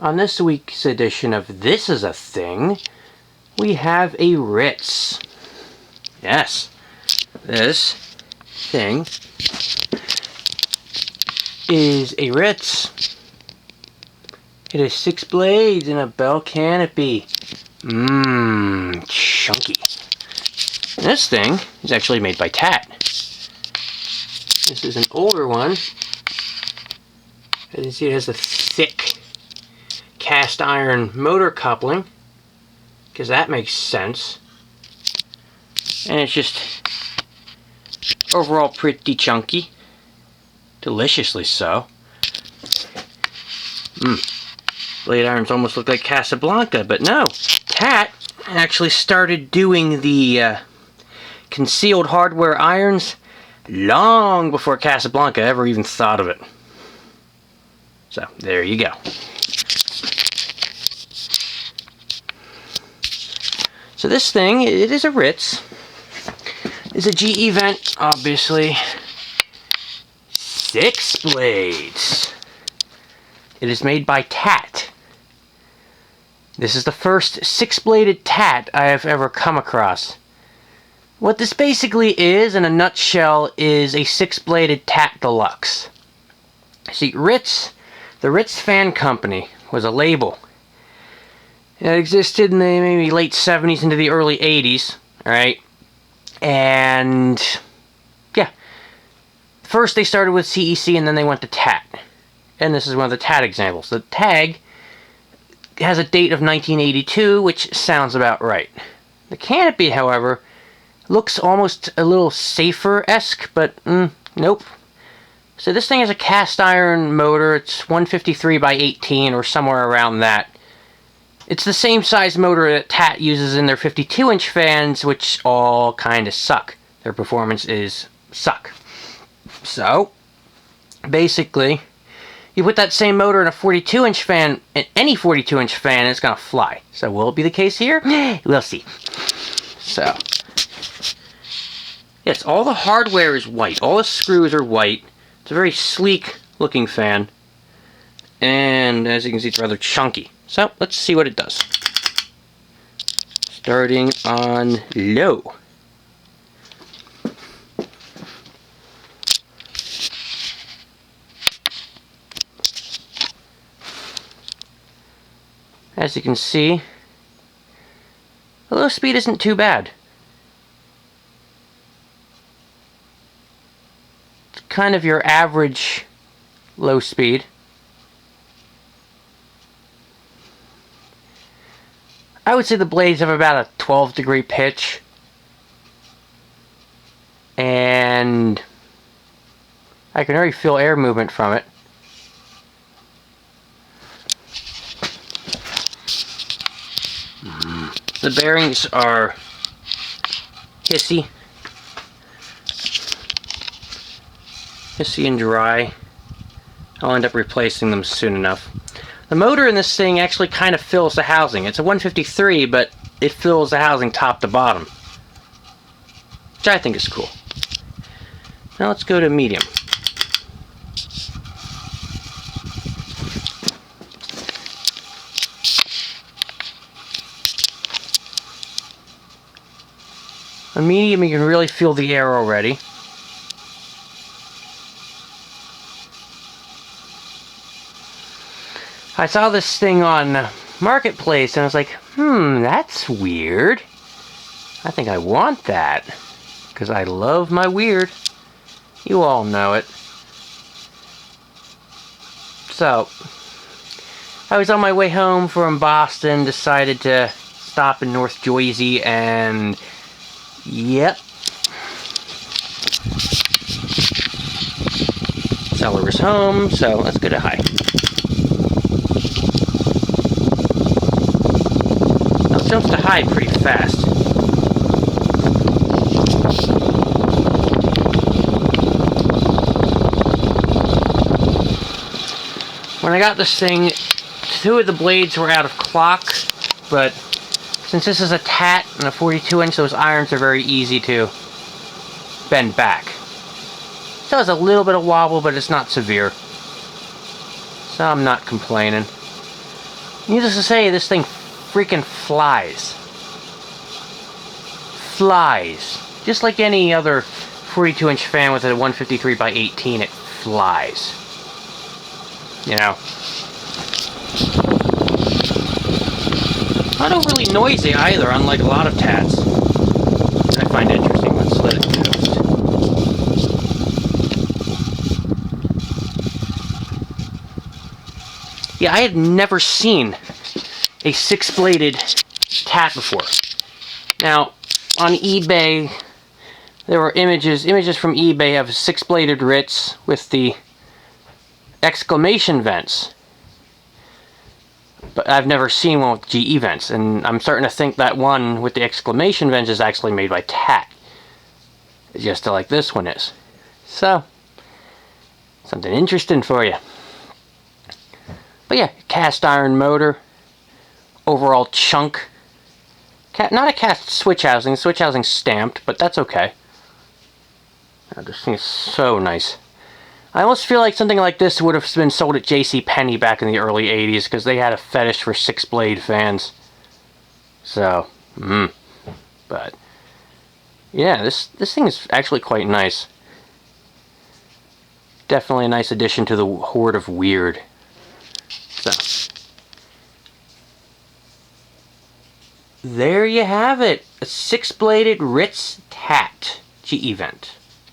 On this week's edition of This Is a Thing, we have a Ritz. Yes, this thing is a Ritz. It has 6 blades and a bell canopy. Chunky. This thing is actually made by TAT. This is an older one. As you can see, it has a thick cast iron motor coupling, because that makes sense. And it's just overall pretty chunky. Deliciously so. Blade irons almost look like Casablanca, but no. TAT actually started doing the concealed hardware irons long before Casablanca ever even thought of it. So, there you go. So this thing, it is a Ritz. It's a GE vent, obviously. 6 blades. It is made by TAT. This is the first 6-bladed TAT I have ever come across. What this basically is, in a nutshell, is a 6-bladed TAT Deluxe. See, Ritz, the Ritz Fan Company, was a label. It existed in the maybe late 70s into the early 80s, alright? And, yeah. First they started with CEC and then they went to TAT. And this is one of the TAT examples. The tag has a date of 1982, which sounds about right. The canopy, however, looks almost a little safer-esque, but nope. So this thing has a cast iron motor. It's 153 by 18 or somewhere around that. It's the same size motor that TAT uses in their 52-inch fans, which all kind of suck. Their performance is suck. So, basically, you put that same motor in a 42-inch fan, in any 42-inch fan, it's going to fly. So will it be the case here? We'll see. So, yes, all the hardware is white. All the screws are white. It's a very sleek looking fan. And as you can see, it's rather chunky. So, let's see what it does. Starting on low. As you can see, the low speed isn't too bad. It's kind of your average low speed. I would say the blades have about a 12-degree pitch. And I can already feel air movement from it. The bearings are hissy and dry. I'll end up replacing them soon enough. The motor in this thing actually kind of fills the housing. It's a 153, but it fills the housing top to bottom, which I think is cool. Now let's go to medium. On medium, you can really feel the air already. I saw this thing on Marketplace and I was like, that's weird. I think I want that, because I love my weird. You all know it. So, I was on my way home from Boston, decided to stop in North Jersey, and yep. Seller is home, so let's go to high. Now it jumps to high pretty fast. When I got this thing, 2 of the blades were out of clock, but since this is a TAT and a 42-inch, those irons are very easy to bend back. So it's a little bit of wobble, but it's not severe. So I'm not complaining. Needless to say, this thing freaking flies. Flies. Just like any other 42-inch fan with a 153 by 18, it flies. You know? Not overly noisy either, unlike a lot of TATs. I find interesting. Let's let it toast. Yeah, I had never seen a 6-bladed TAT before. Now, on eBay, there were images from eBay of 6-bladed Ritz with the exclamation vents. But I've never seen one with GE vents, and I'm starting to think that one with the exclamation vents is actually made by TAT. Just like this one is. So, something interesting for you. But yeah, cast iron motor. Overall chunk. Not a cast switch housing. Switch housing stamped, but that's okay. Oh, this thing is so nice. I almost feel like something like this would have been sold at JCPenney back in the early 80s, because they had a fetish for 6-blade fans. So, but yeah, this thing is actually quite nice. Definitely a nice addition to the horde of weird. So, there you have it. A 6-bladed Ritz TAT GE vent.